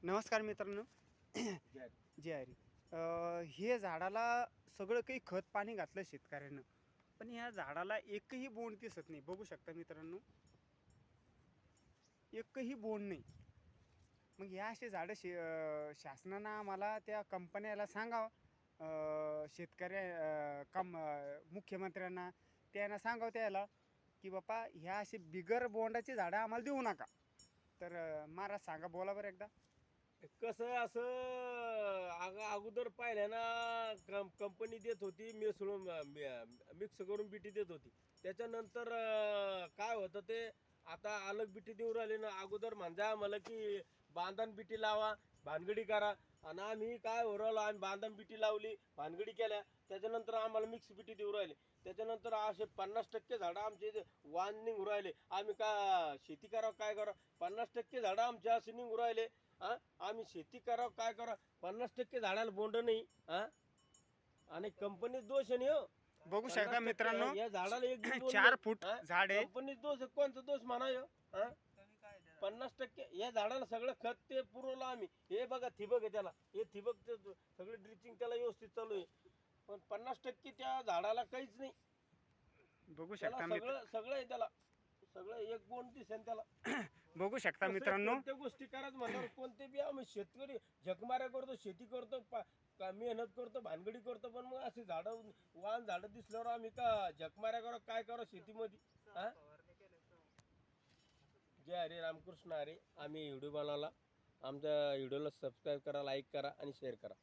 नमस्कार मित्रांनो. जय हरी. हे झाडाला सगळं काही खत पाणी घातलं शेतकऱ्यानं, पण या झाडाला एकही बोंड दिसत नाही. बघू शकता मित्रांनो, एकही बोंड नाही. मग या असे झाडं शासनानं आम्हाला त्या कंपन्याला सांगावं, मुख्यमंत्र्यांना त्यांना सांगावं त्याला की बापा ह्या असे बिगर बोंडाची झाडं आम्हाला देऊ नका. तर महाराज सांगा, बोला बरं एकदा. कसं आहे, असं अगोदर पाहिलं ना, कंपनी देत होती मिसळून मिक्स करून बिटी देत होती. त्याच्यानंतर काय होतं ते आता अलग बिटी देऊ राहिली ना. अगोदर म्हणजे आम्हाला की बांधण बिटी लावा, भानगडी करा, आणि आम्ही काय हो राहिलो, आम्ही बांधण बिटी लावली, भानगडी केल्या, त्याच्यानंतर आम्हाला मिक्स बिटी देऊ राहिले. त्याच्यानंतर असे 50% झाडं आमचे वान निघू राहिले. आम्ही का शेती करावं काय करावं, 50% झाडं आमचे असे निघू राहिले. हा, आम्ही शेती करावं काय करावं, 50% झाडाला बोंड नाही. हा, आणि कंपनीत दोष नाही हो. बघू शकता 50% मित्रांनो, या झाडाला एक बी बोंड 4 नाही. फूट हा, झाड आहे. कंपनीत दोष आहे, कोणता दोष म्हणायो. हा, 50% या झाडाला सगळं खत ते पुरवलं आम्ही. हे बघा थिबक आहे त्याला, हे थिबक सगळं ड्रिचिंग त्याला व्यवस्थित चालू आहे. पण 50% त्या झाडाला काहीच नाही. बघू त्याला शकता सगळं सगळं आहे, त्याला सगळं एक बोंड दिसेल त्याला. बघू शकता कसं मित्रांनो, कोणत्या गोष्टी करायचं म्हणल्यावर कोणते बी आम्ही शेतकरी झकमाऱ्या करतो, शेती करतो, मेहनत करतो, भानगडी करतो, पण मग अशी झाडं वाहन झाडं दिसल्यावर आम्ही का झकमाऱ्या करा काय करा शेतीमध्ये. हा, जय हरे रामकृष्ण हरे. आम्ही व्हिडिओ बनवला, आमच्या व्हिडिओला सबस्क्राईब करा, लाईक करा आणि शेअर करा.